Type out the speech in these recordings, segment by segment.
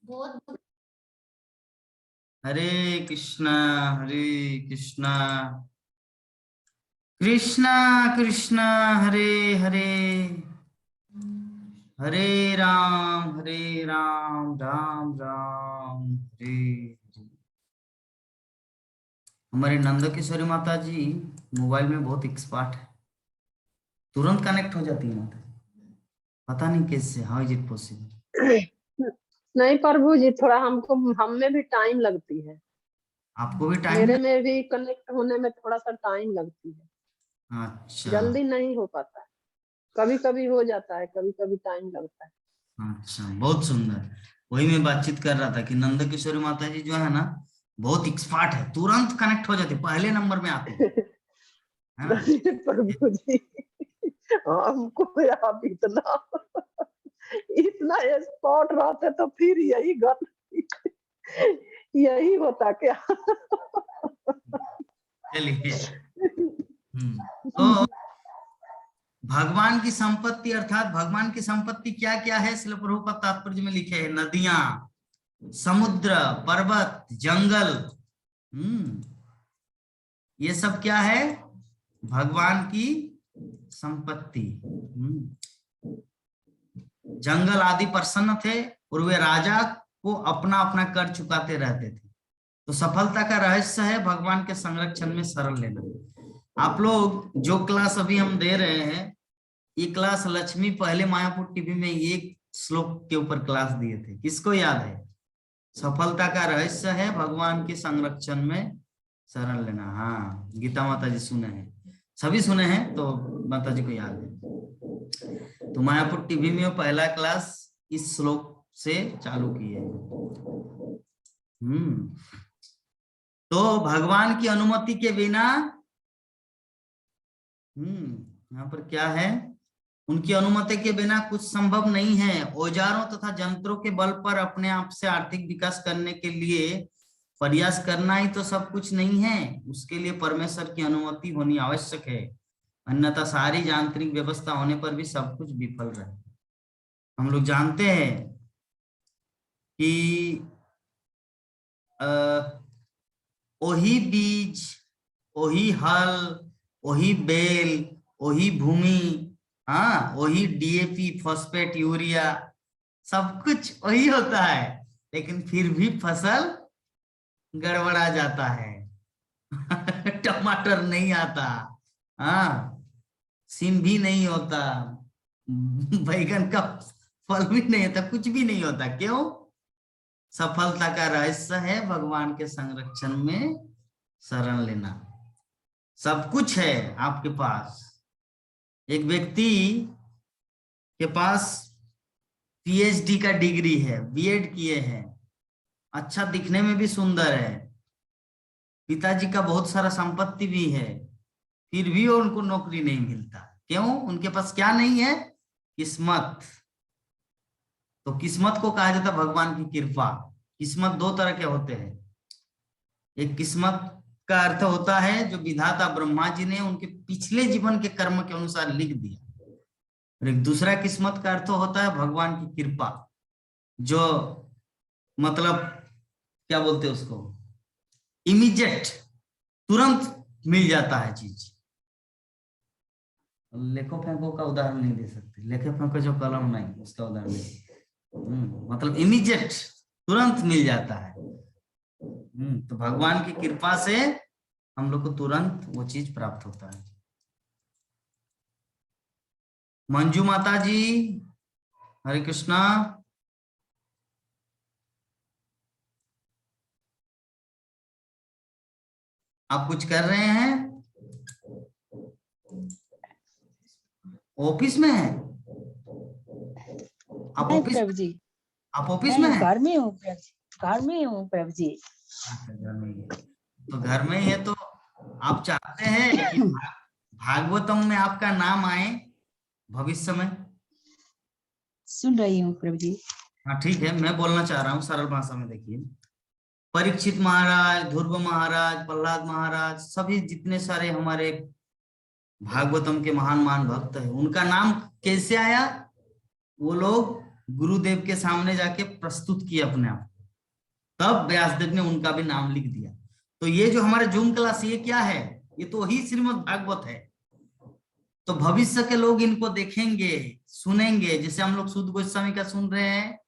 बहुत हरे कृष्णा हरे कृष्णा कृष्णा कृष्णा हरे हरे हरे राम राम राम हरे हरे। हमारे नंद किशोरी माता जी मोबाइल में बहुत एक्सपर्ट है, तुरंत कनेक्ट हो जाती है माता जी, पता नहीं कैसे, हाउ इज इट पॉसिबल। नहीं प्रभु जी, थोड़ा हम में भी टाइम लगती है। आपको भी टाइम? मेरे में भी कनेक्ट होने में थोड़ा सा टाइम लगती है। अच्छा जल्दी नहीं हो पाता है, कभी कभी हो जाता है, कभी कभी टाइम लगता है। अच्छा, बहुत सुंदर। वही मैं बातचीत कर रहा था कि नंद किशोरी माता जी जो है ना बहुत एक्सपर्ट है, तुरंत कनेक्ट हो जाती, पहले नंबर में आती है ना। प्रभु जी, हमको आप इतना इतना स्पॉट रहते तो फिर यही यही होता क्या? चलिए। तो भगवान की संपत्ति अर्थात भगवान की संपत्ति क्या क्या है, श्रील प्रभुपाद तात्पर्य में लिखे है, नदियां, समुद्र, पर्वत, जंगल। ये सब क्या है? भगवान की संपत्ति। जंगल आदि प्रसन्न थे और वे राजा को अपना अपना कर चुकाते रहते थे। तो सफलता का रहस्य है भगवान के संरक्षण में शरण लेना। आप लोग जो क्लास अभी हम दे रहे हैं, ये क्लास लक्ष्मी पहले मायापुर टीवी में एक श्लोक के ऊपर क्लास दिए थे, किसको याद है? सफलता का रहस्य है भगवान के संरक्षण में शरण लेना। हाँ, गीता माता जी सुने हैं, सभी सुने हैं, तो माता जी को याद है। तो मायापुर टीवी में पहला क्लास इस श्लोक से चालू किए। तो भगवान की अनुमति के बिना यहाँ पर क्या है, उनकी अनुमति के बिना कुछ संभव नहीं है। औजारों तथा यंत्रों के बल पर अपने आप से आर्थिक विकास करने के लिए प्रयास करना ही तो सब कुछ नहीं है, उसके लिए परमेश्वर की अनुमति होनी आवश्यक है, अन्यथा सारी यांत्रिक व्यवस्था होने पर भी सब कुछ विफल रहे। हम लोग जानते हैं कि वही बीज, वही हल, वही बेल, वही भूमि, हाँ वही डीएपी, फॉस्फेट, यूरिया, सब कुछ वही होता है, लेकिन फिर भी फसल गड़बड़ा जाता है। टमाटर नहीं आता, हाँ सिम भी नहीं होता, बैगन का फल भी नहीं होता, कुछ भी नहीं होता। क्यों? सफलता का रहस्य है भगवान के संरक्षण में शरण लेना। सब कुछ है आपके पास। एक व्यक्ति के पास पीएचडी का डिग्री है, बीएड किए हैं, अच्छा दिखने में भी सुंदर है, पिताजी का बहुत सारा संपत्ति भी है, फिर भी उनको नौकरी नहीं मिलता। क्यों? उनके पास क्या नहीं है? किस्मत। तो किस्मत को कहा जाता है भगवान की कृपा। किस्मत दो तरह के होते हैं, एक किस्मत का अर्थ होता है जो विधाता ब्रह्मा जी ने उनके पिछले जीवन के कर्म के अनुसार लिख दिया, और एक दूसरा किस्मत का अर्थ होता है भगवान की कृपा, जो मतलब क्या बोलते हैं उसको, इमीडिएट, तुरंत मिल जाता है चीज। लेखो फेंको का उदाहरण नहीं दे सकते, लेखे फेंको जो कलम नहीं, उसका उदाहरण नहीं, मतलब इमीडिएट, तुरंत मिल जाता है। तो भगवान की कृपा से हम लोग को तुरंत वो चीज प्राप्त होता है। मंजू माता जी, हरे कृष्णा। आप कुछ कर रहे हैं? ऑफिस में है आप? ऑफिस प्रभु जी, आप ऑफिस में हैं? घर में हूँ प्रभु जी, घर में हूँ प्रभु जी। घर में ही है। तो घर में ही है तो आप चाहते हैं कि भागवतम में आपका नाम आए भविष्य में? सुन रही हूँ प्रभु जी। हाँ ठीक है, मैं बोलना चाह रहा हूँ सरल भाषा में। देखिए, परीक्षित महाराज, ध्रुव महाराज, प्रहलाद महाराज, सभी जितने सारे हमारे भागवतम के महान महान भक्त हैं, उनका नाम कैसे आया? वो लोग गुरुदेव के सामने जाके प्रस्तुत किए अपने आप को, तब व्यासदेव ने उनका भी नाम लिख दिया। तो ये जो हमारे जूम क्लास ये क्या है, ये तो वही श्रीमद् भागवत है। तो भविष्य के लोग इनको देखेंगे, सुनेंगे, जैसे हम लोग सुध गोस्वामी का सुन रहे हैं,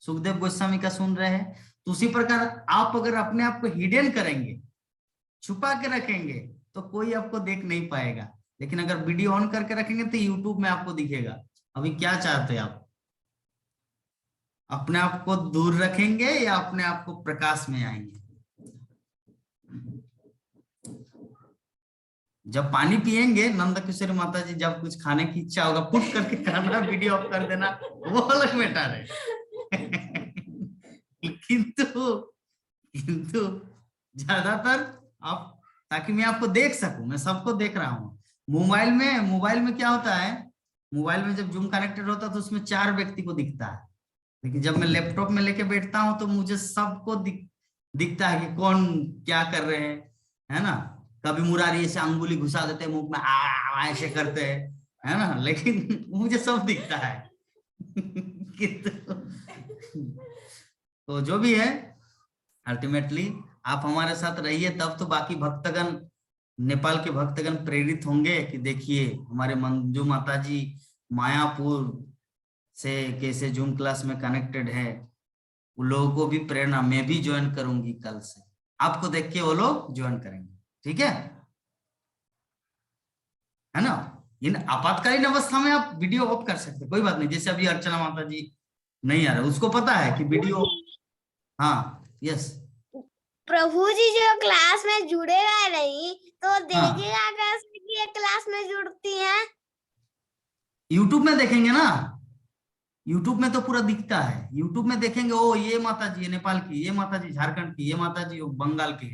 सुखदेव गोस्वामी का सुन रहे हैं, तो उसी प्रकार आप अगर अपने आप को हिडन करेंगे, छुपा के रखेंगे, तो कोई आपको देख नहीं पाएगा। लेकिन अगर वीडियो ऑन करके रखेंगे तो यूट्यूब में आपको दिखेगा। अभी क्या चाहते हैं आप, अपने आप को दूर रखेंगे या अपने आप को प्रकाश में आएंगे? जब पानी पिएंगे, नंद किशोरी माता जी जब कुछ खाने की इच्छा होगा पुट करके खाना, वीडियो ऑफ कर देना, वो अलग मैटर है। किंतु ज्यादातर आप, ताकि मैं आपको देख सकूं, मैं सबको देख रहा हूं। मोबाइल में क्या होता है, मोबाइल में जब जूम कनेक्टेड होता है तो उसमें 4 व्यक्ति को दिखता है, लेकिन जब मैं लैपटॉप में लेके बैठता हूं तो मुझे सबको दिखता है कि कौन क्या कर रहे हैं, है ना। कभी मुरारी ऐसे अंगुली घुसा देते हैं मुंह में, ऐसे करते हैं, है ना, लेकिन मुझे सब दिखता है। तो जो भी है, अल्टीमेटली आप हमारे साथ रहिए, तब तो बाकी भक्तगण, नेपाल के भक्तगण प्रेरित होंगे कि देखिए हमारे मंजू माता जी मायापुर से कैसे जूम क्लास में कनेक्टेड है। उन लोगों को भी प्रेरणा, मैं भी ज्वाइन करूंगी कल से, आपको देख के वो लोग ज्वाइन करेंगे, ठीक है ना। इन आपातकालीन अवस्था में आप वीडियो ऑफ कर सकते, कोई बात नहीं। जैसे अभी अर्चना माता जी नहीं आ रहे, उसको पता है कि वीडियो, हाँ, यस, प्रभु जी जो क्लास में जुड़ेगा नहीं तो हाँ, देखेगा कैसे कि ये क्लास में जुड़ती है? यूट्यूब में देखेंगे ना, यूट्यूब में तो पूरा दिखता है। यूट्यूब में देखेंगे, ओ ये माता जी नेपाल की, ये माता जी झारखंड की, ये माता जी बंगाल की,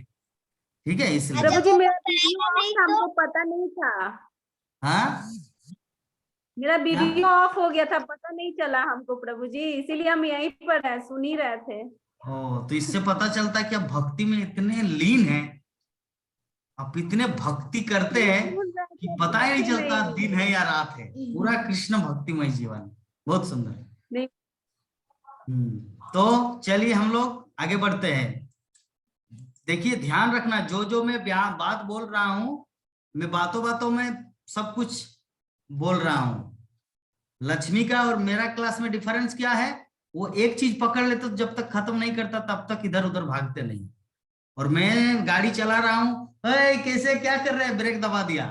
ठीक है, इसलिए। अच्छा, प्रभु जी वो मेरा बताएगा वीडियो नहीं ऑफ, तो? हमको पता नहीं था। हाँ, मेरा क्या? वीडियो ऑफ हो गया था, पता नहीं चला हमको प्रभु जी, इसीलिए हम यहीं पर है, सुन ही रहे थे। ओ, तो इससे पता चलता है कि आप भक्ति में इतने लीन हैं, आप इतने भक्ति करते हैं कि पता ही नहीं चलता दिन है या रात है, पूरा कृष्ण भक्तिमय जीवन, बहुत सुंदर। नहीं। तो चलिए हम लोग आगे बढ़ते हैं। देखिए ध्यान रखना, जो मैं बात बोल रहा हूं, मैं बातों बातों में सब कुछ बोल रहा हूं। लक्ष्मी का और मेरा क्लास में डिफरेंस क्या है, वो एक चीज पकड़ लेते तो जब तक खत्म नहीं करता तब तक इधर उधर भागते नहीं। और मैं गाड़ी चला रहा हूँ, कैसे क्या कर रहे हैं, ब्रेक दबा दिया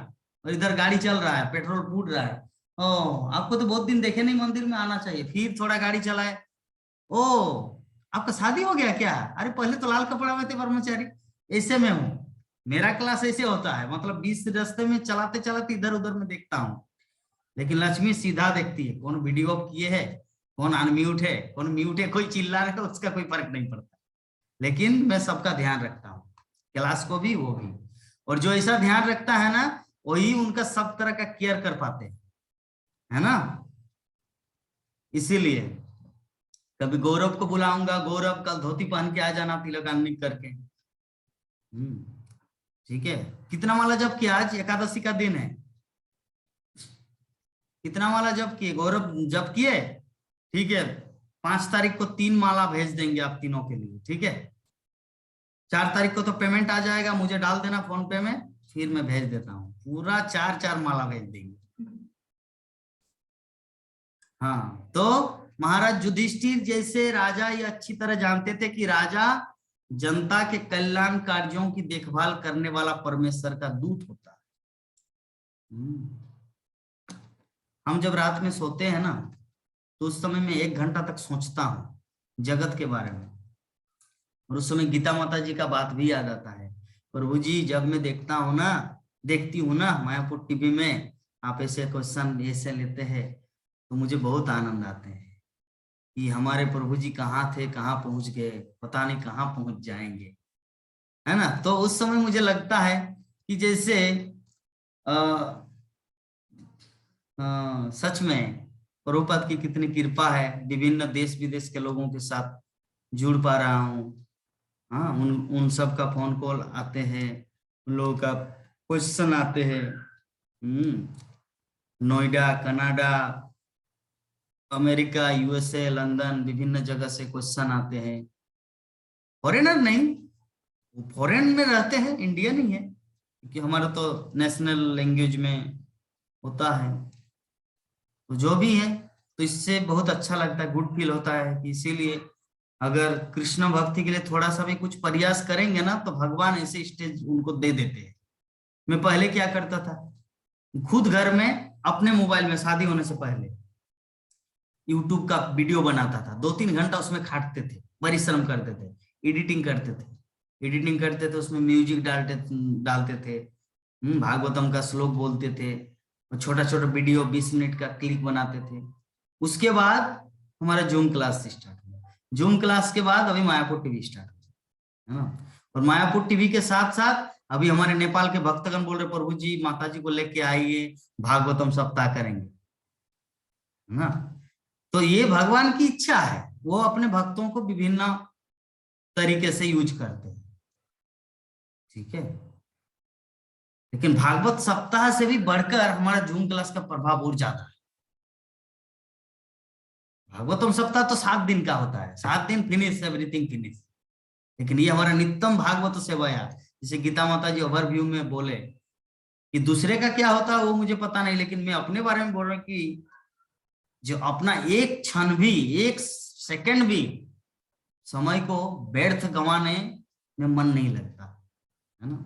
और इधर गाड़ी चल रहा है, पेट्रोल फूट रहा है। ओ, आपको तो बहुत दिन देखे नहीं, मंदिर में आना चाहिए, फिर थोड़ा गाड़ी चलाए। ओ, आपका शादी हो गया क्या? अरे पहले तो लाल कपड़ा में थे ब्रह्मचारी। ऐसे में हूँ, मेरा क्लास ऐसे होता है, मतलब 20 रास्ते में चलाते चलाते इधर उधर में देखता हूँ। लेकिन लक्ष्मी सीधा देखती है, कौन वीडियो ऑफ किए है, कौन अनम्यूट है, कौन म्यूट है, कोई चिल्ला रहा है, उसका कोई फर्क नहीं पड़ता। लेकिन मैं सबका ध्यान रखता हूँ, क्लास को भी, वो भी। और जो ऐसा ध्यान रखता है ना, वही उनका सब तरह का केयर कर पाते हैं, है ना। इसीलिए कभी गौरव को बुलाऊंगा, गौरव कल धोती पहन के आ जाना, तिलक अन्निक करके। ठीक है। कितना माला जप किया? आज एकादशी का दिन है, कितना माला जप किए? गौरव जप किए? ठीक है, 5 तारीख को 3 माला भेज देंगे आप तीनों के लिए, ठीक है। 4 तारीख को तो पेमेंट आ जाएगा, मुझे डाल देना फोन पे में, फिर मैं भेज देता हूँ, पूरा 4 माला भेज देंगे। हाँ, तो महाराज युधिष्ठिर जैसे राजा ये अच्छी तरह जानते थे कि राजा जनता के कल्याण कार्यों की देखभाल करने वाला परमेश्वर का दूत होता है। हम जब रात में सोते हैं ना, तो उस समय में 1 घंटा तक सोचता हूँ जगत के बारे में, और उस समय गीता माता जी का बात भी याद आता है। प्रभु जी, जब मैं देखती हूँ ना मायापुर टीवी में, आप ऐसे क्वेश्चन ऐसे लेते हैं, तो मुझे बहुत आनंद आते हैं कि हमारे प्रभु जी कहाँ थे, कहाँ पहुंच गए, पता नहीं कहाँ पहुंच जाएंगे, है ना। तो उस समय मुझे लगता है कि जैसे सच में प्रभुपाद की कितनी कृपा है, विभिन्न देश विदेश के लोगों के साथ जुड़ पा रहा हूँ। हाँ, उन सब का फोन कॉल आते हैं, उन लोगों का क्वेश्चन आते हैं, Noida, Canada, America, USA, London, विभिन्न जगह से क्वेश्चन आते हैं। फॉरेनर नहीं, वो फॉरेन में रहते हैं, इंडियन ही है, क्योंकि हमारा तो नेशनल लैंग्वेज में होता है। तो जो भी है, तो इससे बहुत अच्छा लगता है, गुड फील होता है कि इसीलिए अगर कृष्ण भक्ति के लिए थोड़ा सा भी कुछ प्रयास करेंगे ना, तो भगवान ऐसे स्टेज उनको दे देते हैं। मैं पहले क्या करता था, खुद घर में अपने मोबाइल में शादी होने से पहले यूट्यूब का वीडियो बनाता था, 2-3 घंटा उसमें खाटते थे, परिश्रम करते थे, एडिटिंग करते थे, उसमें म्यूजिक डालते थे, भागवतम का श्लोक बोलते थे, और छोटा छोटा वीडियो 20 मिनट का क्लिप बनाते थे। उसके बाद हमारा जूम क्लास स्टार्ट हुआ, जूम क्लास के बाद अभी मायापुर टीवी स्टार्ट हुआ, है ना। और मायापुर टीवी के साथ साथ अभी हमारे नेपाल के भक्तगण बोल रहे, प्रभु जी माता जी को लेके आइए, भागवतम सप्ताह करेंगे, है ना। तो ये भगवान की इच्छा है, वो अपने भक्तों को विभिन्न तरीके से यूज करते हैं, ठीक है। लेकिन भागवत सप्ताह से भी बढ़कर हमारा जूम क्लास का प्रभाव और ज्यादा है। भागवतम सप्ताह तो 7 दिन का होता है, 7 दिन फिनिश, एवरीथिंग फिनिश। लेकिन ये हमारा नित्यम भागवत सेवाया, जैसे गीता माता जी ओवरव्यू में बोले कि दूसरे का क्या होता है वो मुझे पता नहीं, लेकिन मैं अपने बारे में बोल रहा हूँ कि जो अपना एक क्षण भी, एक सेकंड भी समय को व्यर्थ गंवाने में मन नहीं लगता, है ना।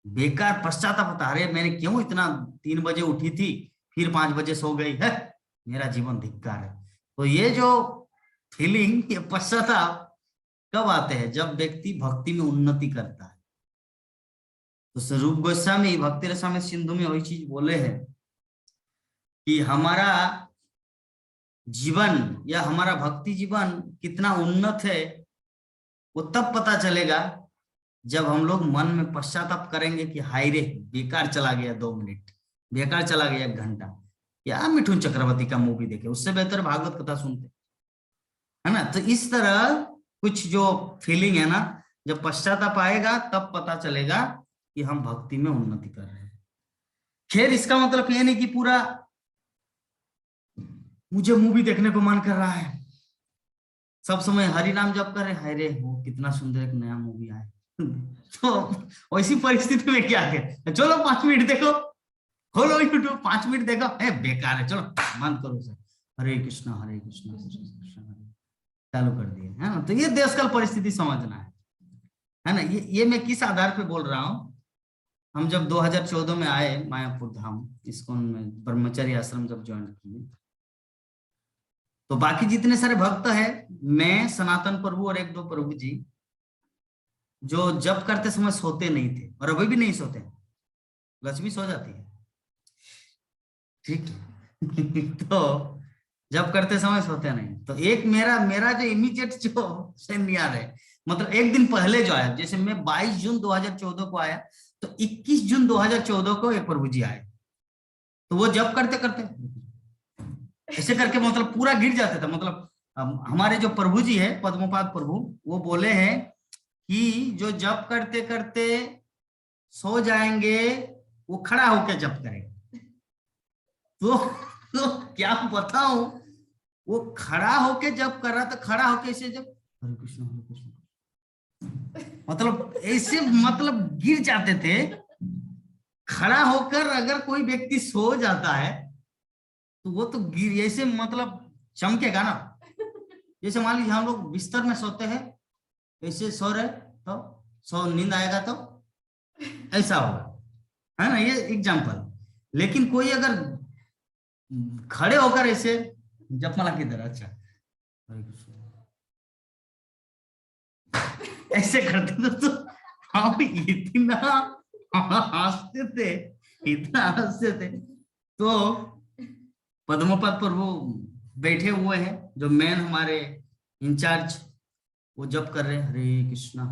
बेकार पश्चाताप होता, अरे मैंने क्यों इतना 3 बजे उठी थी फिर 5 बजे सो गई है, मेरा जीवन धिक्कार है। तो ये जो फीलिंग, ये पश्चाताप कब आते हैं, जब व्यक्ति भक्ति में उन्नति करता है। तो स्वरूप गोस्वामी भक्ति रसामृत सिंधु में वही चीज बोले हैं कि हमारा जीवन या हमारा भक्ति जीवन कितना उन्नत है, वो तब पता चलेगा जब हम लोग मन में पश्चाताप करेंगे कि हाय रे बेकार चला गया 2 मिनट, बेकार चला गया 1 घंटा, या मिठुन चक्रवर्ती का मूवी देखे, उससे बेहतर भागवत कथा सुनते, है ना। तो इस तरह कुछ जो फीलिंग है ना, जब पश्चाताप आएगा तब पता चलेगा कि हम भक्ति में उन्नति कर रहे हैं। खैर, इसका मतलब ये नहीं कि पूरा मुझे मूवी देखने को मन कर रहा है, सब समय हरि नाम जप कर रहे, हाय रे वो कितना सुंदर एक नया मूवी आया तो वैसी परिस्थिति में क्या है, चलो 5 मिनट देखो, खोलो यूट्यूब, 5 मिनट देखो, बेकार है, चलो बंद करो सर, हरे कृष्णा हरे कृष्णा कृष्ण कृष्ण हरे, चालू कर दिए, है ना। तो ये देशकाल परिस्थिति समझना है ना। ये मैं किस आधार पे बोल रहा हूँ, हम जब 2014 में आए मायापुर धाम इस्कॉन में, ब्रह्मचर्य आश्रम जब ज्वाइन किए, तो बाकी जितने सारे भक्त हैं, मैं, सनातन प्रभु और 1-2 प्रभु जी, जो जप करते समय सोते नहीं थे, और अभी भी नहीं सोते, लक्ष्मी सो जाती है, ठीक है तो जब करते समय सोते नहीं। तो एक मेरा जो इमीडिएट जो सीनियर है, मतलब एक दिन पहले जो आया, जैसे मैं 22 जून 2014 को आया, तो 21 जून 2014 को एक प्रभु जी आए, तो वो जब करते करते ऐसे करके मतलब पूरा गिर जाता था। मतलब हमारे जो प्रभु जी है पद्मपाद प्रभु, वो बोले हैं कि जो जप करते करते सो जाएंगे वो खड़ा होकर जप करेंगे। तो क्या बताऊं, वो खड़ा होके जब कर रहा था, खड़ा होके ऐसे जब हरे कृष्ण मतलब ऐसे मतलब गिर जाते थे। खड़ा होकर अगर कोई व्यक्ति सो जाता है तो वो तो गिर ऐसे मतलब चमकेगा ना। जैसे मान लीजिए हम लोग बिस्तर में सोते हैं, ऐसे सो रहे तो नींद आएगा तो ऐसा होगा, है ना, ये एग्जाम्पल। लेकिन कोई अगर खड़े होकर ऐसे जपमाला की तरह, अच्छा ऐसे करते थे तो हम इतना हंसते थे, इतना हंसते थे। तो पद्मपद प्रभु बैठे हुए हैं, जो मेन हमारे इंचार्ज, वो जप कर रहे हैं हरे कृष्णा,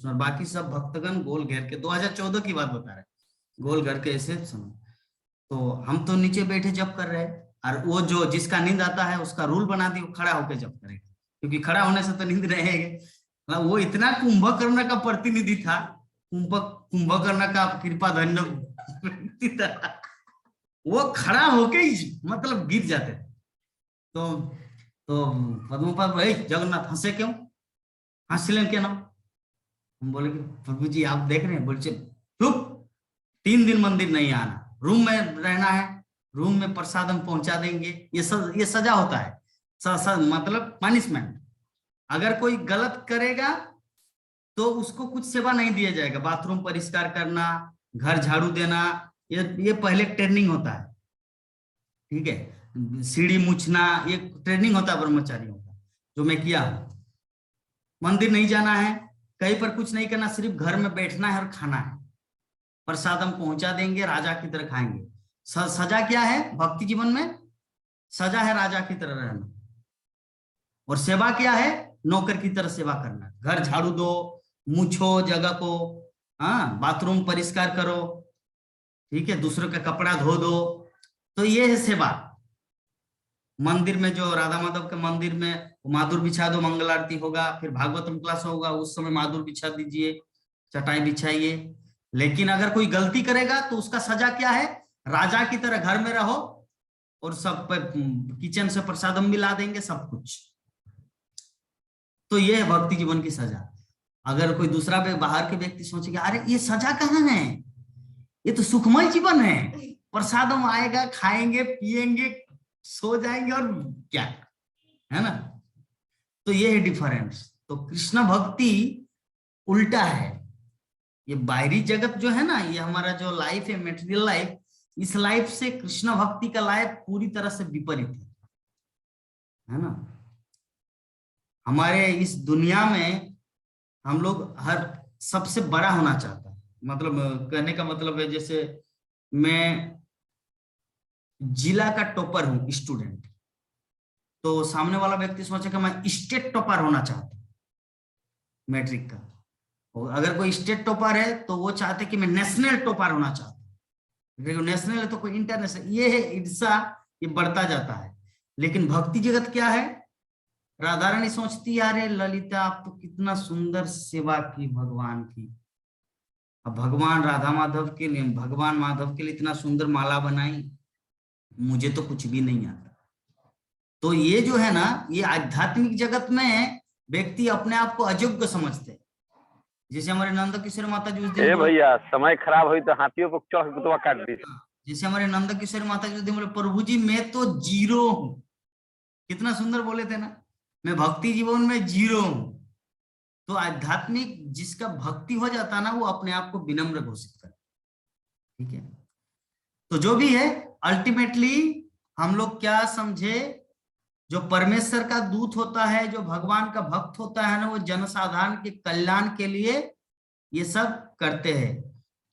और बाकी सब भक्तगण गोल घेर के, 2014 की बात बता रहे, गोल घेर के ऐसे सुनो। तो हम तो नीचे बैठे जप कर रहे हैं, और वो जो जिसका नींद आता है उसका रूल बना दी, वो खड़ा होकर जप करेगा, क्योंकि खड़ा होने से तो नींद रहेगी। मतलब वो इतना कुंभकर्ण का प्रतिनिधि था, कुंभकर्ण का कृपा धन्य व्यक्ति था, वो खड़ा होके ही मतलब गिर जाते थे। तो पद्मपाद बोले, जगन्नाथ हंसे क्यों, हंसलें क्या ना? हम बोले कि प्रभु जी आप देख रहे हैं। बोले चुप, 3 दिन मंदिर नहीं आना, रूम में रहना है, रूम में प्रसाद हम पहुंचा देंगे। ये सजा होता है, मतलब पनिशमेंट। अगर कोई गलत करेगा तो उसको कुछ सेवा नहीं दिया जाएगा। बाथरूम परिष्कार करना, घर झाड़ू देना, ये पहले ट्रेनिंग होता है, ठीक है। सीढ़ी मुछना, ये ट्रेनिंग होता है ब्रह्मचारियों का, जो मैं किया हूं। मंदिर नहीं जाना है, कहीं पर कुछ नहीं करना, सिर्फ घर में बैठना है और खाना है। प्रसाद हम पहुंचा देंगे, राजा की तरह खाएंगे। सजा क्या है भक्ति जीवन में? सजा है राजा की तरह रहना। और सेवा क्या है? नौकर की तरह सेवा करना। घर झाड़ू दो, मुछो जगह को, हाँ, बाथरूम परिष्कार करो, ठीक है, दूसरों का कपड़ा धो दो। तो ये है सेवा। मंदिर में जो राधा माधव के मंदिर में मादुर बिछा दो, मंगल आरती होगा, फिर भागवतम क्लास होगा, उस समय मादुर बिछा दीजिए, चटाई बिछाइए। लेकिन अगर कोई गलती करेगा तो उसका सजा क्या है? राजा की तरह घर में रहो और सब किचन से प्रसाद हम मिला देंगे, सब कुछ। तो ये है भक्ति जीवन की सजा। अगर कोई दूसरा बाहर के व्यक्ति सोचेगा अरे ये सजा कहाँ है, ये तो सुखमय जीवन है, प्रसाद हम आएगा, खाएंगे, पिएंगे, सो जाएंगे और क्या है ना। तो ये है डिफरेंस। तो कृष्ण भक्ति उल्टा है। ये बाहरी जगत जो है ना, ये हमारा जो लाइफ है, मेटेरियल लाइफ, इस लाइफ से कृष्ण भक्ति का लाइफ पूरी तरह से विपरीत है ना। हमारे इस दुनिया में हम लोग हर सबसे बड़ा होना चाहता है। मतलब कहने का मतलब है, जैसे मैं जिला का टॉपर हूं, स्टूडेंट, तो सामने वाला व्यक्ति सोचेगा मैं स्टेट टॉपर होना चाहता हूं मैट्रिक का। और अगर कोई स्टेट टॉपर है तो वो चाहते कि मैं नेशनल टॉपर होना चाहता हूँ। नेशनल है तो कोई इंटरनेशनल। ये है ईर्षा, ये बढ़ता जाता है। लेकिन भक्ति जगत क्या है? राधा रानी सोचती है अरे ललिता आप तो कितना सुंदर सेवा की भगवान की, अब भगवान राधा माधव के लिए, भगवान माधव के लिए इतना सुंदर माला बनाई, मुझे तो कुछ भी नहीं आता। तो ये जो है ना, ये आध्यात्मिक जगत में व्यक्ति अपने आप को अयोग्य समझते हैं। जैसे हमारे नंद किशोर माता जी उस दिन भैया समय खराब हुई तो हाथियों को चढ़ के काट दी। जैसे हमारे नंद किशोर माता जी उस दिन बोले प्रभु जी मैं तो जीरो हूं। कितना सुंदर बोले थे ना, मैं भक्ति जीवन में जीरो हूं। तो आध्यात्मिक जिसका भक्ति हो जाता ना, वो अपने आप को विनम्र घोषित करे, ठीक है। तो जो भी है, अल्टीमेटली हम लोग क्या समझे, जो परमेश्वर का दूत होता है, जो भगवान का भक्त होता है ना, वो जनसाधारण के कल्याण के लिए ये सब करते हैं।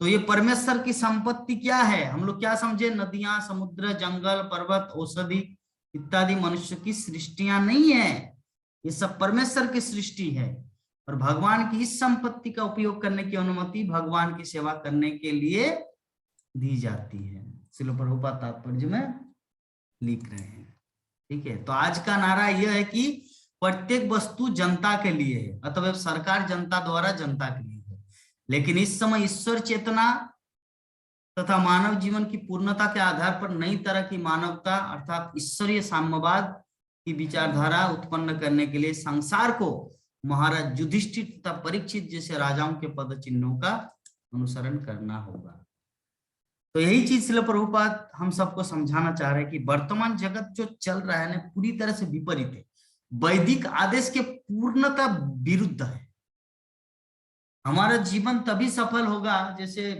तो ये परमेश्वर की संपत्ति क्या है, हम लोग क्या समझे? नदियां, समुद्र, जंगल, पर्वत, औषधि इत्यादि मनुष्य की सृष्टियां नहीं है, ये सब परमेश्वर की सृष्टि है। और भगवान की इस संपत्ति का उपयोग करने की अनुमति भगवान की सेवा करने के लिए दी जाती है। श्रील प्रभुपाद तात्पर्य में लिख रहे हैं, ठीक है। तो आज का नारा यह है कि प्रत्येक वस्तु जनता के लिए है, अतः सरकार जनता द्वारा जनता के लिए है। लेकिन इस समय ईश्वर चेतना तथा मानव जीवन की पूर्णता के आधार पर नई तरह की मानवता अर्थात ईश्वरीय साम्यवाद की विचारधारा उत्पन्न करने के लिए संसार को महाराज युधिष्ठिर तथा परीक्षित जैसे राजाओं के पद चिन्हों का अनुसरण करना होगा। तो यही चीज श्रील प्रभुपाद हम सबको समझाना चाह रहे हैं कि वर्तमान जगत जो चल रहा है ना, पूरी तरह से विपरीत है, वैदिक आदेश के पूर्णतः विरुद्ध है। हमारा जीवन तभी सफल होगा, जैसे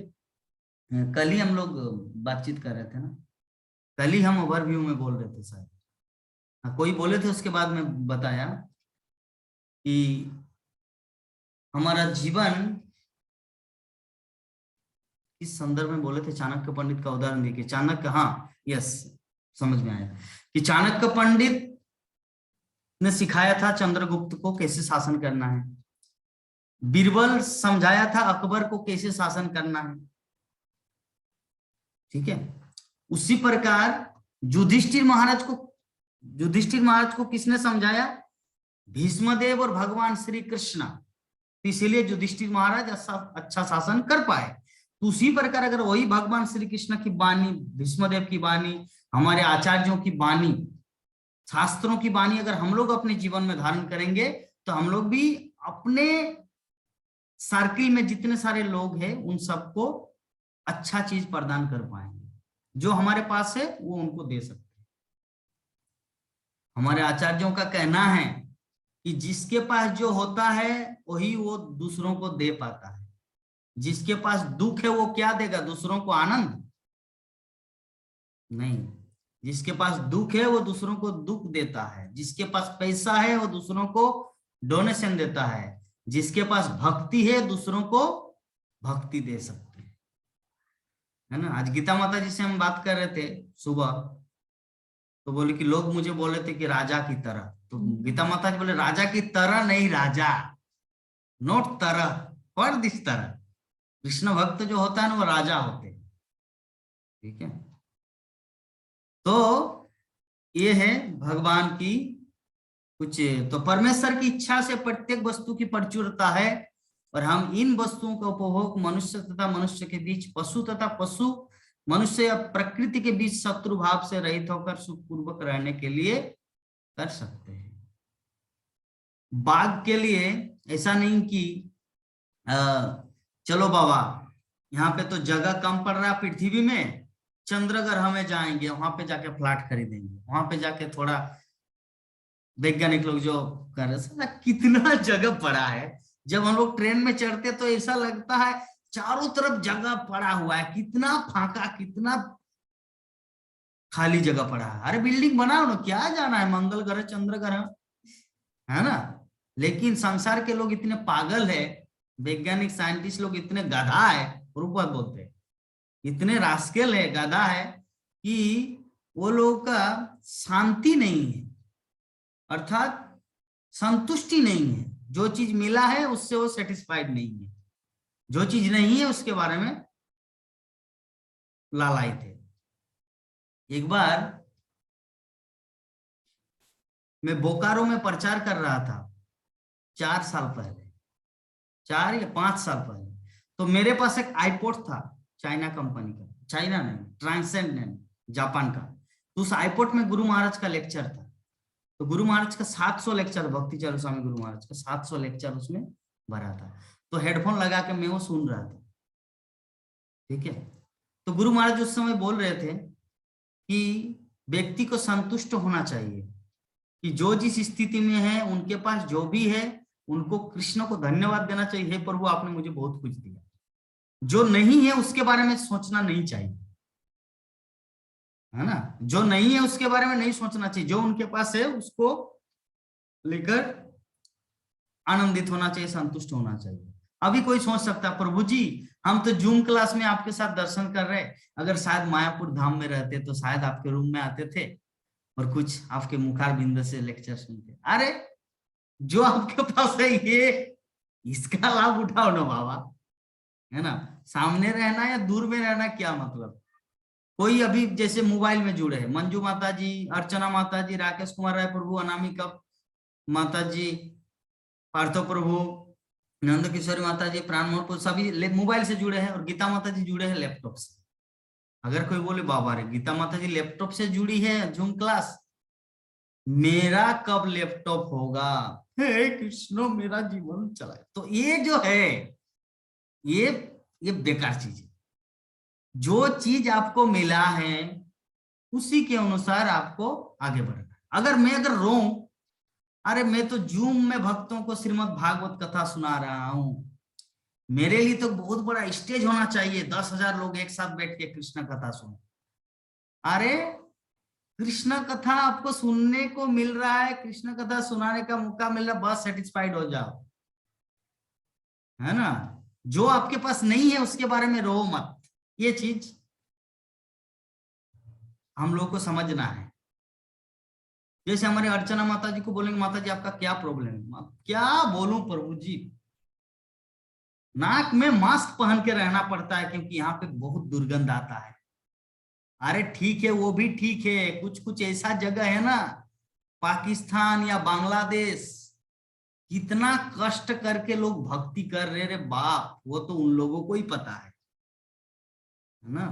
कल ही हम लोग बातचीत कर रहे थे ना, कल ही हम ओवरव्यू में बोल रहे थे शायद, कोई बोले थे, उसके बाद में बताया कि हमारा जीवन इस संदर्भ में बोले थे, चाणक्य पंडित का उदाहरण देखिए। चाणक्य, हाँ यस, समझ में आया कि चाणक्य पंडित ने सिखाया था चंद्रगुप्त को कैसे शासन करना है, बीरबल समझाया था अकबर को कैसे शासन करना है, ठीक है। उसी प्रकार युधिष्ठिर महाराज को किसने समझाया? भीष्मदेव और भगवान श्री कृष्ण। इसीलिए युधिष्ठिर महाराज अच्छा शासन कर पाए। तो उसी प्रकार अगर वही भगवान श्री कृष्ण की वाणी, भीष्मदेव की वाणी, हमारे आचार्यों की वाणी शास्त्रों की वाणी अगर हम लोग अपने जीवन में धारण करेंगे तो हम लोग भी अपने सर्किल में जितने सारे लोग हैं उन सबको अच्छा चीज प्रदान कर पाएंगे। जो हमारे पास है वो उनको दे सकते हैं। हमारे आचार्यों का कहना है कि जिसके पास जो होता है वही वो दूसरों को दे पाता है। जिसके पास दुख है वो क्या देगा? दूसरों को आनंद नहीं। जिसके पास दुख है वो दूसरों को दुख देता है। जिसके पास पैसा है वो दूसरों को डोनेशन देता है। जिसके पास भक्ति है दूसरों को भक्ति दे सकते हैं, है ना। आज गीता माता जी से हम बात कर रहे थे सुबह, तो बोले कि लोग मुझे बोले थे कि राजा की तरह, तो गीता माता जी बोले राजा की तरह नहीं, राजा, नोट तरह, पर दिस तरह। कृष्ण भक्त जो होता है ना वो राजा होते हैं, ठीक है। तो ये है भगवान की कुछ, तो परमेश्वर की इच्छा से प्रत्येक वस्तु की प्रचुरता है और हम इन वस्तुओं का उपभोग मनुष्य तथा मनुष्य के बीच, पशु तथा पशु, मनुष्य या प्रकृति के बीच शत्रु भाव से रहित होकर सुखपूर्वक रहने के लिए कर सकते हैं। बाघ के लिए ऐसा नहीं कि चलो बाबा यहाँ पे तो जगह कम पड़ रहा है पृथ्वी में, चंद्र ग्रह में जाएंगे, वहां पे जाके फ्लैट खरीदेंगे, वहां पे जाके थोड़ा वैज्ञानिक लोग जो कर रहे हैं, कितना जगह पड़ा है। जब हम लोग ट्रेन में चढ़ते तो ऐसा लगता है चारों तरफ जगह पड़ा हुआ है, कितना फाका, कितना खाली जगह पड़ा है। अरे बिल्डिंग बनाओ ना, क्या जाना है मंगल ग्रह चंद्र ग्रह, है ना। लेकिन संसार के लोग इतने पागल है, वैज्ञानिक साइंटिस्ट लोग इतने गधा है, रूपवत बोलते हैं, इतने रास्केल है, गधा है कि वो लोगों का शांति नहीं है, अर्थात संतुष्टि नहीं है। जो चीज मिला है उससे वो सेटिस्फाइड नहीं है, जो चीज नहीं है उसके बारे में लालायित है। एक बार मैं बोकारो में प्रचार कर रहा था 4 साल पहले, 4 या 5 साल पहले, तो मेरे पास एक आईपॉड था चाइना कंपनी का, चाइना नहीं, ट्रांसेंडेंट, जापान का। तो उस आईपॉड में गुरु महाराज का लेक्चर था। तो गुरु महाराज का 700 लेक्चर, भक्ति चारू स्वामी गुरु महाराज का 700 लेक्चर उसमें भरा था। तो हेडफोन लगा के मैं वो सुन रहा था, ठीक है। तो गुरु महाराज उस समय बोल रहे थे कि व्यक्ति को संतुष्ट होना चाहिए कि जो जिस स्थिति में है, उनके पास जो भी है, उनको कृष्ण को धन्यवाद देना चाहिए, हे प्रभु आपने मुझे बहुत कुछ दिया। जो नहीं है उसके बारे में सोचना नहीं चाहिए, है ना। जो नहीं है उसके बारे में नहीं सोचना चाहिए, जो उनके पास है उसको लेकर आनंदित होना चाहिए, संतुष्ट होना चाहिए। अभी कोई सोच सकता है प्रभु जी हम तो जूम क्लास में आपके साथ दर्शन कर रहे, अगर शायद मायापुर धाम में रहते तो शायद आपके रूम में आते थे और कुछ आपके मुखार बिंद से लेक्चर सुनते। अरे जो आपके पास है ये, इसका लाभ उठाओ ना बाबा, है ना। सामने रहना या दूर में रहना क्या मतलब। कोई अभी जैसे मोबाइल में जुड़े हैं, मंजू माता जी, अर्चना माता जी, राकेश कुमार राय प्रभु, अनामिका माता जी, पार्थो प्रभु, नंद किशोरी माता जी, प्राण मोहन, सभी मोबाइल से जुड़े हैं और गीता माता जी जुड़े हैं लैपटॉप से। अगर कोई बोले बाबा रे गीता माता जी लैपटॉप से जुड़ी है जूम क्लास, मेरा कब लैपटॉप होगा, हे कृष्ण मेरा जीवन चलाए। तो ये जो है ये बेकार चीज है। जो चीज आपको मिला है उसी के अनुसार आपको आगे बढ़ना। अगर रोऊं, अरे मैं तो जूम में भक्तों को श्रीमद् भागवत कथा सुना रहा हूं, मेरे लिए तो बहुत बड़ा स्टेज होना चाहिए, 10,000 लोग एक साथ बैठ के कृष्ण कथा सुने। अरे कृष्ण कथा आपको सुनने को मिल रहा है, कृष्ण कथा सुनाने का मौका मिल रहा है, बस सेटिस्फाइड हो जाओ, है ना। जो आपके पास नहीं है उसके बारे में रो मत। ये चीज हम लोग को समझना है। जैसे हमारे अर्चना माता जी को बोलेंगे माता जी आपका क्या प्रॉब्लम है, क्या बोलूं प्रभु जी, नाक में मास्क पहन के रहना पड़ता है क्योंकि यहाँ पे बहुत दुर्गंध आता है। अरे ठीक है, वो भी ठीक है, कुछ कुछ ऐसा जगह है ना, पाकिस्तान या बांग्लादेश, कितना कष्ट करके लोग भक्ति कर रहे रे बाप, वो तो उन लोगों को ही पता है ना।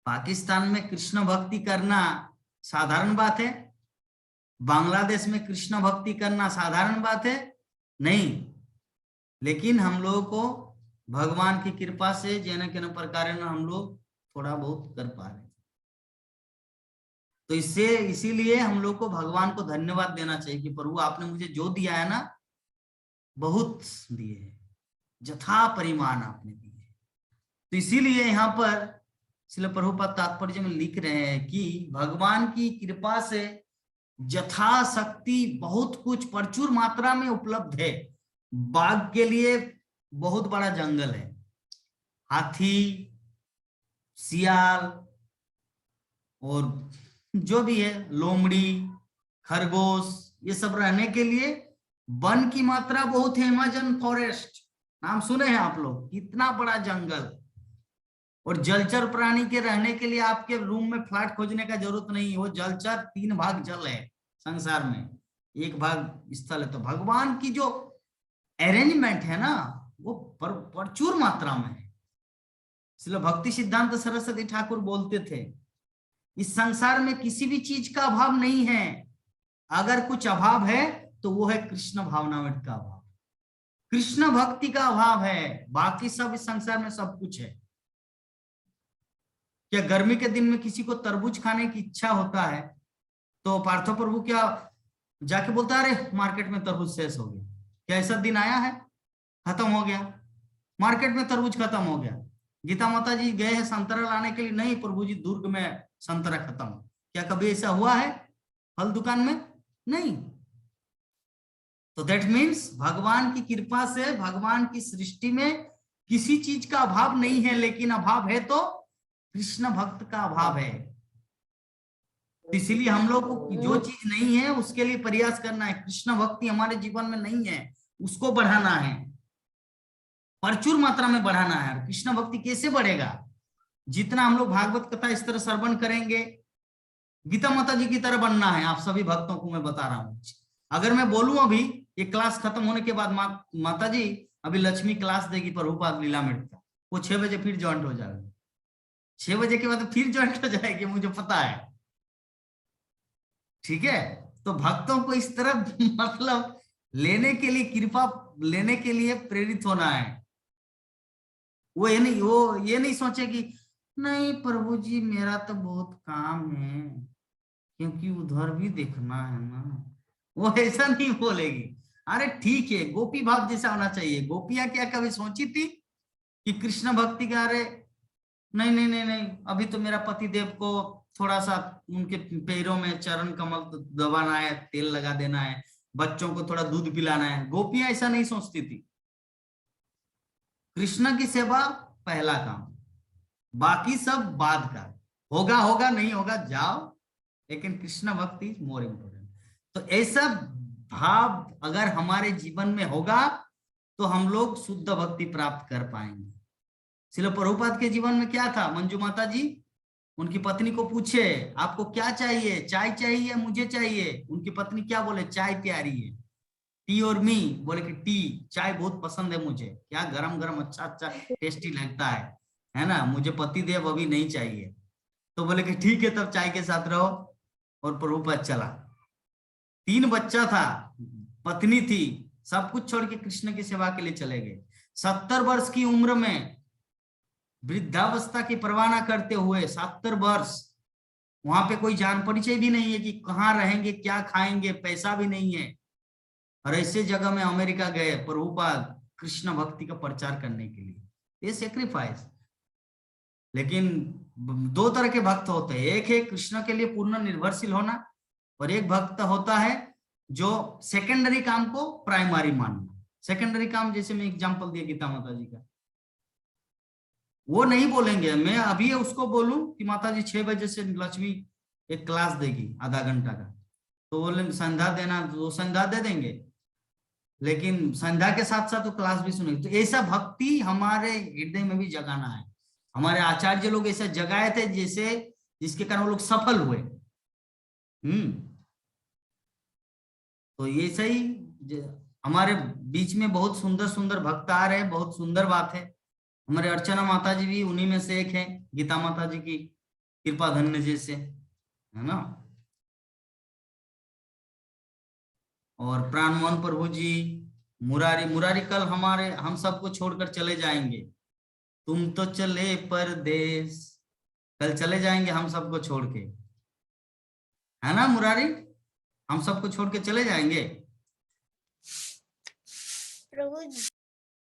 पाकिस्तान में कृष्ण भक्ति करना साधारण बात है, बांग्लादेश में कृष्ण भक्ति करना साधारण बात है नहीं, लेकिन हम लोगों को भगवान की कृपा से जैन के प्रकार हम लोग थोड़ा बहुत कर पा रहे हैं। तो इसीलिए हम लोग को भगवान को धन्यवाद देना चाहिए कि प्रभु आपने मुझे जो दिया है ना, बहुत दिए है, यथा परिमाण आपने दिए। तो इसीलिए यहाँ पर श्रील प्रभुपाद तात्पर्य में लिख रहे हैं कि भगवान की कृपा से यथाशक्ति बहुत कुछ प्रचुर मात्रा में उपलब्ध है। बाघ के लिए बहुत बड़ा जंगल है, हाथी, सियाल और जो भी है, लोमड़ी, खरगोश, ये सब रहने के लिए वन की मात्रा बहुत है। अमेज़न फॉरेस्ट नाम सुने हैं आप लोग, कितना बड़ा जंगल। और जलचर प्राणी के रहने के लिए आपके रूम में फ्लैट खोजने का जरूरत नहीं, वो जलचर 3 भाग जल है संसार में, 1 भाग स्थल है। तो भगवान की जो अरेंजमेंट है ना, वो प्रचुर मात्रा में है। इसलिए भक्ति सिद्धांत सरस्वती ठाकुर बोलते थे, इस संसार में किसी भी चीज का अभाव नहीं है। अगर कुछ अभाव है तो वो है कृष्ण भावनामृत का अभाव, कृष्ण भक्ति का अभाव है। बाकी सब इस संसार में सब कुछ है। क्या गर्मी के दिन में किसी को तरबूज खाने की इच्छा होता है तो पार्थो प्रभु क्या जाके बोलता है अरे मार्केट में तरबूज शेष हो गया? क्या ऐसा दिन आया है? खत्म हो गया, मार्केट में तरबूज खत्म हो गया। गीता माता जी गए हैं संतरा लाने के लिए, नहीं प्रभु जी दुर्ग में संतरा खत्म। क्या कभी ऐसा हुआ है फल दुकान में? नहीं। तो दैट मीन्स भगवान की कृपा से भगवान की सृष्टि में किसी चीज का अभाव नहीं है, लेकिन अभाव है तो कृष्ण भक्त का अभाव है। इसलिए हम लोग को जो चीज नहीं है उसके लिए प्रयास करना है। कृष्ण भक्ति हमारे जीवन में नहीं है, उसको बढ़ाना है, प्रचुर मात्रा में बढ़ाना है। कृष्ण भक्ति कैसे बढ़ेगा? जितना हम लोग भागवत कथा इस तरह श्रवण करेंगे, गीता माता जी की तरह बनना है। आप सभी भक्तों को मैं बता रहा हूं, अगर मैं बोलूं अभी ये क्लास खत्म होने के बाद माता जी अभी लक्ष्मी क्लास देगी प्रभुपाद लीलामृत का, वो 6 बजे फिर ज्वाइंट हो जाएगा। 6 बजे के बाद फिर ज्वाइंट हो जाएगी, मुझे पता है, ठीक है। तो भक्तों को इस तरह मतलब लेने के लिए, कृपा लेने के लिए प्रेरित होना है। वो ये नहीं सोचे कि नहीं प्रभु जी मेरा तो बहुत काम है क्योंकि उधर भी देखना है ना, वो ऐसा नहीं बोलेगी। अरे ठीक है, गोपी भाव जैसा होना चाहिए। गोपियां क्या कभी सोची थी कि कृष्ण भक्ति का अरे नहीं नहीं नहीं नहीं, अभी तो मेरा पति देव को थोड़ा सा उनके पैरों में चरण कमल दबाना है, तेल लगा देना है, बच्चों को थोड़ा दूध पिलाना है। गोपियां ऐसा नहीं सोचती थी। कृष्ण की सेवा पहला काम, बाकी सब बाद का। होगा होगा, नहीं होगा जाओ, लेकिन कृष्ण भक्ति इज मोर इम्पोर्टेंट। तो ऐसा भाव अगर हमारे जीवन में होगा तो हम लोग शुद्ध भक्ति प्राप्त कर पाएंगे। श्रील प्रभुपाद के जीवन में क्या था? मंजू माता जी उनकी पत्नी को पूछे आपको क्या चाहिए, चाय चाहिए? मुझे चाहिए। उनकी पत्नी क्या बोले? चाय प्यारी है, टी और मी। बोले कि टी, चाय बहुत पसंद है मुझे, क्या गरम गरम अच्छा अच्छा टेस्टी लगता है ना, मुझे पति देव अभी नहीं चाहिए। तो बोले कि ठीक है तब चाय के साथ रहो। और प्रभुपाद चला। 3 बच्चा था, पत्नी थी, सब कुछ छोड़ के कृष्ण की सेवा के लिए चले गए। 70 वर्ष की उम्र में वृद्धावस्था की परवाह न करते हुए 70 वर्ष, वहां पे कोई जान परिचय भी नहीं है कि कहाँ रहेंगे, क्या खाएंगे, पैसा भी नहीं है। और ऐसे जगह में अमेरिका गए प्रभुपाद कृष्ण भक्ति का प्रचार करने के लिए। ये सेक्रीफाइस। लेकिन 2 तरह के भक्त होते हैं, एक है कृष्ण के लिए पूर्ण निर्भरशील होना, और एक भक्त होता है जो सेकेंडरी काम को प्राइमरी मानना। सेकेंडरी काम जैसे मैं एग्जांपल दिया गीता माता जी का, वो नहीं बोलेंगे। मैं अभी उसको बोलूं कि माता जी 6 बजे से लक्ष्मी एक क्लास देगी आधा घंटा का, तो बोले संध्या देना, वो संध्या दे देंगे, लेकिन संध्या के साथ साथ तो क्लास भी सुनेंगे। तो ऐसा भक्ति हमारे हृदय में भी जगाना है। हमारे आचार्य लोग ऐसा जगाए थे जैसे जिसके कारण वो लोग सफल हुए। तो ये सही हमारे बीच में बहुत सुंदर सुंदर भक्त आ रहे हैं, बहुत सुंदर बात है। हमारे अर्चना माता जी भी उन्हीं में से एक है, गीता माता जी की कृपा धन्य जैसे, है ना। और प्राणमोहन प्रभु जी, मुरारी, मुरारी कल हम सबको छोड़कर चले जाएंगे। तुम तो चले परदेश, कल चले जाएंगे हम सबको छोड़ के, है ना मुरारी? हम सबको छोड़ के चले जाएंगे। प्रभु जी,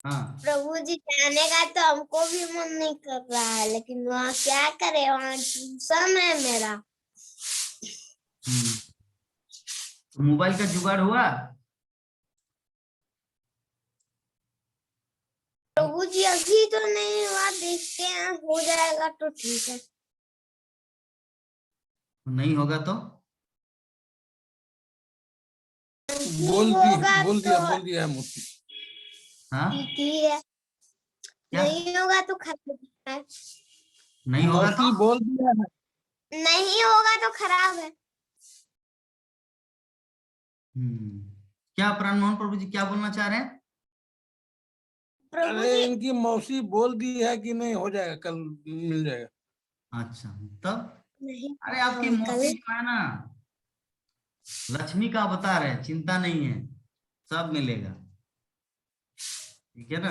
हाँ, प्रभु जी जाने का तो हमको भी मन नहीं कर रहा है, लेकिन वहाँ क्या करे, वहाँ ट्यूशन है मेरा। तो मोबाइल का जुगाड़ हुआ? प्रभु जी अभी तो नहीं हुआ, देखते हैं, हो जाएगा तो ठीक है। नहीं होगा तो बोल बोल दिया मूर्ति। हाँ, ठीक है, क्या नहीं होगा तो खराब है, नहीं होगा तो? बोल दिया है। नहीं होगा तो खराब है। क्या प्राणमोहन प्रभु जी क्या बोलना चाह रहे हैं? प्रभु अरे जी इनकी मौसी बोल दी है कि नहीं हो जाएगा, कल मिल जाएगा। अच्छा, तब नहीं, अरे आपकी मौसी जो है ना, लक्ष्मी का अवतार है, चिंता नहीं है, सब मिलेगा, ठीक है ना?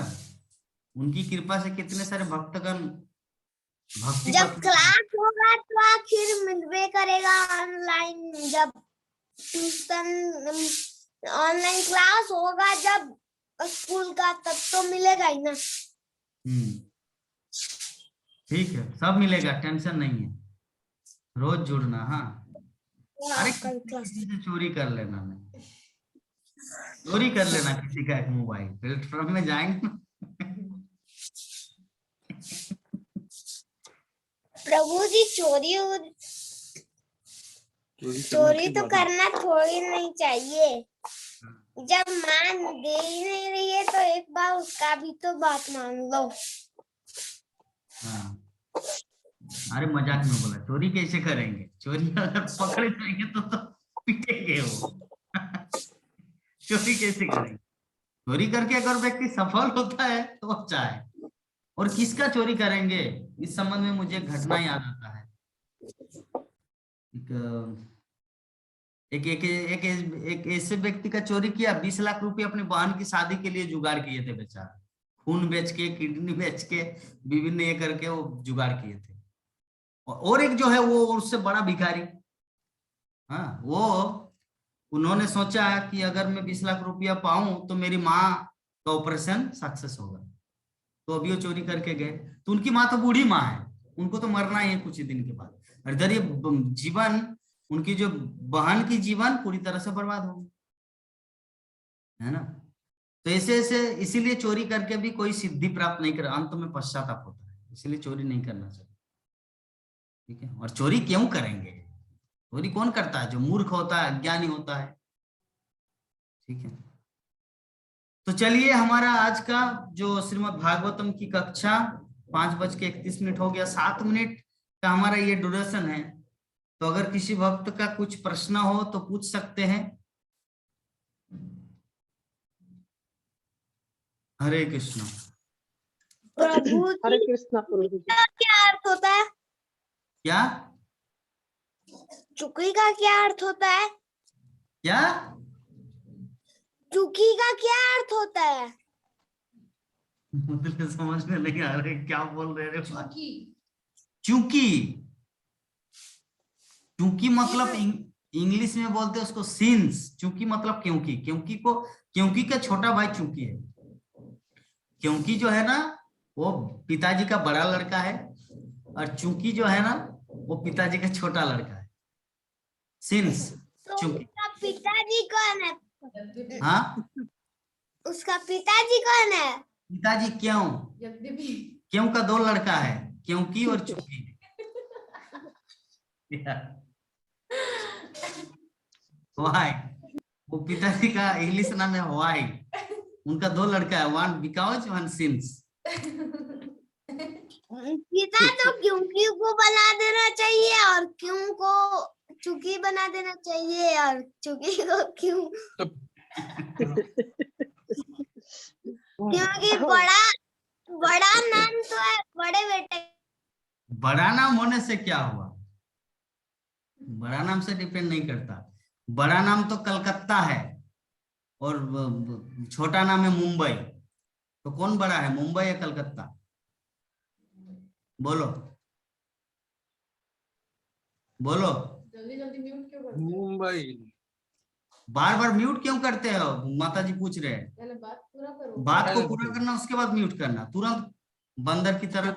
उनकी कृपा से कितने सारे भक्तगण भक्ति जब पथ- क्लास होगा तो आखिर मिलवे करेगा, ऑनलाइन जब ट्यूशन ऑनलाइन क्लास होगा जब स्कूल का, तब तो मिलेगा ही ना। ठीक है, सब मिलेगा, टेंशन नहीं है, रोज जुड़ना। हाँ, अरे कल क्लास किसी से चोरी कर लेना, नहीं चोरी कर लेना किसी का एक मोबाइल, प्लेटफॉर्म में जाएंगे ना। प्रभु जी चोरी तो करना थोड़ी नहीं चाहिए। जब मान दे ही नहीं रही है तो एक बार उसका भी तो बात मान लो। हाँ, अरे मजाक में बोला, चोरी कैसे करेंगे? चोरी अगर पकड़े जाएंगे तो पिटेंगे वो। चोरी कैसे करेंगे? चोरी करके अगर व्यक्ति सफल होता है तो अच्छा है। और किसका चोरी करेंगे, इस संबंध में मुझे घटना याद आता है। एक ऐसे व्यक्ति का चोरी किया, 20 लाख रुपए अपनी बहन की शादी के लिए जुगाड़ किए थे बेचारा, खून बेच के, किडनी बेच के, विभिन्न ये करके वो जुगाड़ किए थे। और एक जो है वो उससे बड़ा भिखारी, हाँ, वो उन्होंने सोचा कि अगर मैं 20 लाख रुपया पाऊं तो मेरी माँ का ऑपरेशन सक्सेस होगा, तो अभी वो चोरी करके गए। तो उनकी माँ तो बूढ़ी माँ है, उनको तो मरना ही है कुछ ही दिन के बाद। और इधर ये जीवन, उनकी जो बहन की जीवन पूरी तरह से बर्बाद हो गई, है ना? तो ऐसे ऐसे इसीलिए चोरी करके भी कोई सिद्धि प्राप्त नहीं कर, अंत में पश्चाताप होता है, इसीलिए चोरी नहीं करना चाहिए, ठीक है? और चोरी क्यों करेंगे? चोरी कौन करता है? जो मूर्ख होता है, अज्ञानी होता है, ठीक है? तो चलिए, हमारा आज का जो श्रीमद् भागवतम की कक्षा 5:31 हो गया, 7 मिनट का हमारा ये ड्यूरेशन है। तो अगर किसी भक्त का कुछ प्रश्न हो तो पूछ सकते हैं। हरे कृष्ण। प्रभु हरे जी कृष्णा प्रभु जी। का क्या अर्थ होता है? क्या चुकी का क्या अर्थ होता है? क्या चुकी का क्या अर्थ होता है? मुझे समझ में नहीं आ रहा क्या बोल रहे रे भाई। चूंकि, चूंकि मतलब इंग्लिश में बोलते हैं उसको सिंस। चूंकि मतलब क्योंकि, क्योंकि का छोटा भाई चूंकि है। क्योंकि जो है ना वो पिताजी का बड़ा लड़का है, और चूंकि जो है ना वो पिताजी का छोटा लड़का है। सिंस, तो चूंकि। उसका पिताजी कौन है? हाँ, उसका पिताजी कौन है? पिताजी क्यों, क्यों का 2 लड़का है, क्योंकि और चूंकि। व्हाई, वो पिताजी का इंग्लिश नाम है व्हाई। उनका 2 लड़का है, वन बिकॉज वन सिंस। पिता तो क्योंकि को बना देना चाहिए और क्यों को चुकी बना देना चाहिए, और चुकी को क्यों, क्योंकि बड़ा नाम तो है बड़े बेटे। बड़ा नाम होने से क्या हुआ? बड़ा नाम से डिपेंड नहीं करता। बड़ा नाम तो कलकत्ता है, और छोटा नाम है मुंबई, तो कौन बड़ा है, मुंबई या कलकत्ता? बोलो बोलो। मुंबई। बार बार म्यूट क्यों करते हो, माता जी पूछ रहे हैं। बात को पूरा करना, उसके बाद म्यूट करना, तुरंत बंदर की तरह।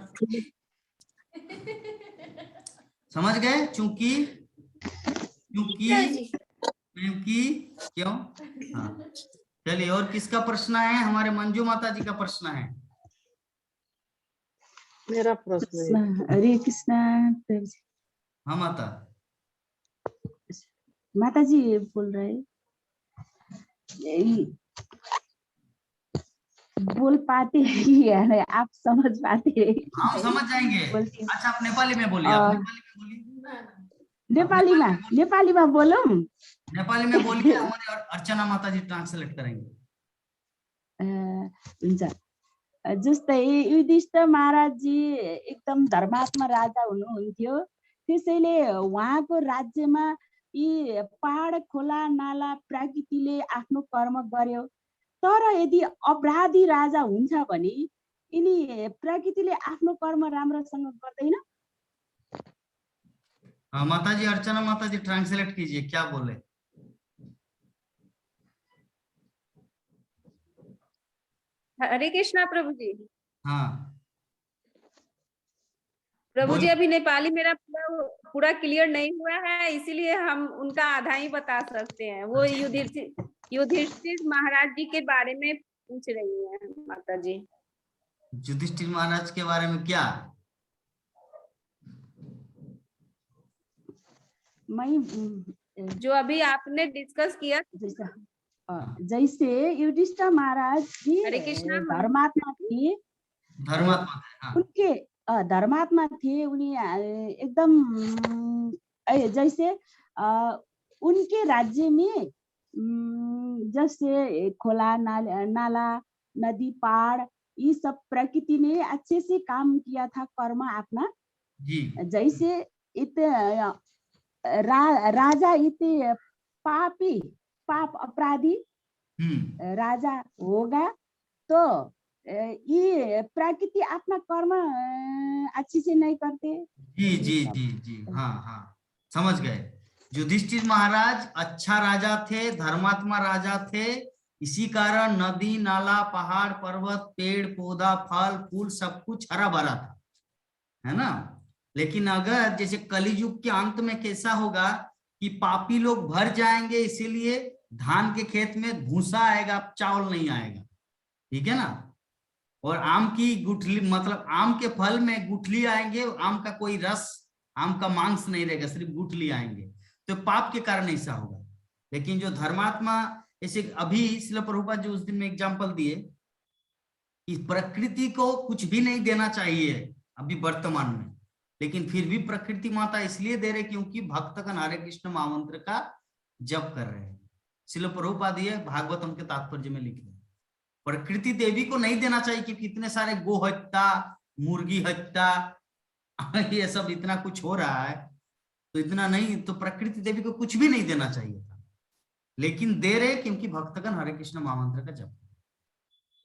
समझ गए? चूंकि क्योंकि क्यों? हाँ, चलिए, और किसका प्रश्न है? हमारे मंजू माता जी का प्रश्न है। मेरा प्रश्न है। हरे कृष्णा प्रभु जी। हाँ माता। माता जी बोल रहे, यही बोल पाते हैं कि आप समझ पाते हैं? हम समझ जाएंगे। बोलती हूँ। अच्छा, आप नेपाली में बोलिए, आप नेपाली में बोलिए। नेपालीमा बोलौँ? नेपाली में बोलिए, हमारे अर्चना माता जी ट्रांसलेट करेंगे। हुन्छ। जस्तै युधिष्ठिर महाराजजी एकदम धर्मात्मा राजा हुनुहुन्थ्यो, त्यसैले उहाँको राज्यमा यी पहाड खोला नाला प्रकृतिले आफ्नो कर्म गर्यो। तर यदि अपराधी राजा हुन्छ भने यिनी प्रकृतिले आफ्नो कर्म राम्रोसँग गर्दैन। हाँ माता जी, अर्चना माता जी ट्रांसलेट कीजिए, क्या बोले? हरे कृष्णा प्रभु जी। हाँ प्रभु जी, बोलिए। अभी नेपाली मेरा पूरा क्लियर नहीं हुआ है, इसीलिए हम उनका आधा ही बता सकते हैं। वो युधिष्ठिर महाराज जी के बारे में पूछ रही है माता जी। युधिष्ठिर महाराज के बारे में क्या? मैं जो अभी आपने डिस्कस किया, जैसे युधिष्ठिर महाराज जी हरे कृष्णा धर्मात्मा थिए, धर्मात्मा थे। हाँ। उनके धर्मात्मा थिए, उनी एकदम जैसे उनके राज्य में जैसे खोला नाला नदी पहाड़ ये सब प्रकृति ने अच्छे से काम किया था, कर्म अपना जी। जैसे राजा इतने पाप अपराधी राजा होगा तो ये प्रकृति अपना कर्म अच्छी से नहीं करते। जी जी जी जी, हाँ हाँ, समझ गए। युधिष्ठिर महाराज अच्छा राजा थे, धर्मात्मा राजा थे, इसी कारण नदी नाला पहाड़ पर्वत पेड़ पौधा फल फूल सब कुछ हरा भरा था, है ना। लेकिन अगर जैसे कलियुग के अंत में कैसा होगा कि पापी लोग भर जाएंगे, इसीलिए धान के खेत में भूसा आएगा, चावल नहीं आएगा, ठीक है ना। और आम की गुठली, मतलब आम के फल में गुठली आएंगे, आम का कोई रस, आम का मांस नहीं रहेगा, सिर्फ गुठली आएंगे, तो पाप के कारण ऐसा होगा। लेकिन जो धर्मात्मा, जैसे अभी श्रील प्रभुपाद जी उस दिन में एग्जाम्पल दिए कि प्रकृति को कुछ भी नहीं देना चाहिए अभी वर्तमान में, लेकिन फिर भी प्रकृति माता इसलिए दे रहे क्योंकि भक्तगण हरे कृष्ण महामंत्र का जप कर रहे हैं। श्रील प्रभुपाद ये भागवतम के तात्पर्य में लिख रहे हैं, प्रकृति देवी को नहीं देना चाहिए क्योंकि इतने सारे गो हत्या, मुर्गी हत्या, ये सब इतना कुछ हो रहा है, तो इतना नहीं, तो प्रकृति देवी को कुछ भी नहीं देना चाहिए था, लेकिन दे रहे क्योंकि भक्तगण हरे कृष्ण महामंत्र का जप।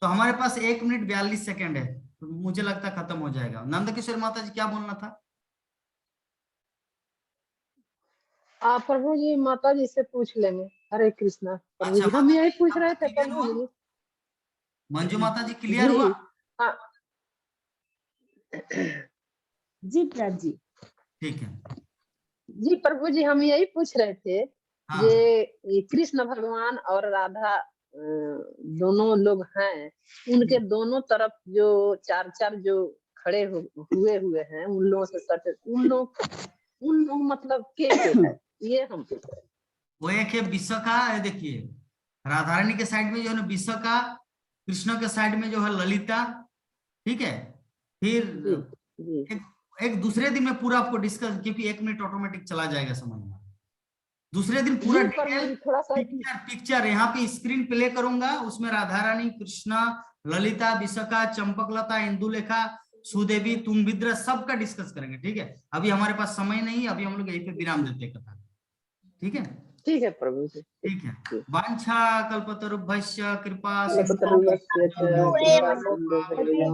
तो हमारे पास 1 मिनट 42 सेकंड है, तो मुझे लगता है खत्म हो जाएगा। नंदकिशोर माता जी क्या बोलना था? प्रभु जी माता जी से पूछ लेंगे। हरे कृष्णा प्रभु अच्छा, जी, हम यही पूछ रहे थे क्लियर प्रभु हुआ? जी। मंजू माता जी क्लियर हुआ? हाँ जी प्रभु जी। ठीक है जी प्रभु जी, हम यही पूछ रहे थे। हाँ। ये कृष्ण भगवान और राधा दोनों लोग हैं, उनके दोनों तरफ जो चार जो खड़े हुए हैं, उन लोगों से सटे, उन लोग मतलब के है, ये हम पूछ रहे हैं। वो एक है विशाखा, देखिए राधा रानी के साइड में जो है ना विशाखा, कृष्ण के साइड में जो है ललिता, ठीक है। फिर जी। एक दूसरे दिन में पूरा आपको डिस्कस, क्योंकि 1 मिनट ऑटोमेटिक चला जाएगा समझ में, दूसरे दिन पूरा डिटेल थोड़ा सा पिक्चर यहाँ पे स्क्रीन प्ले करूंगा, उसमें राधा रानी, कृष्णा, ललिता, विशाखा, चंपकलता, इंदुलेखा, सुदेवी, तुम्बिद्र सबका डिस्कस करेंगे, ठीक है। अभी हमारे पास समय नहीं, अभी हम लोग यहीं पे विराम देते हैं कथा, ठीक है। ठीक है प्रभु जी। ठीक है। वांछा कल्पतरुभ्यश्च कृपा कल्पतरुभ्यश्च कृपा सिन्धुभ्यो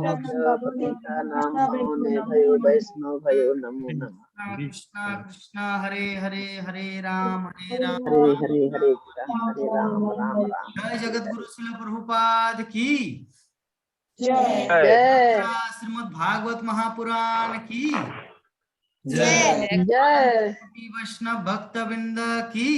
पतितानां पावनेभ्यो वैष्णवेभ्यो नमो नमः। कृष्ण कृष्ण हरे हरे हरे राम हरे हरे हरे कृष्ण हरे राम राम राम। जय जगत गुरु श्रील प्रभुपाद की जय श्रीमद् भागवत महापुराण की जय वैष्णव भक्तवृंद की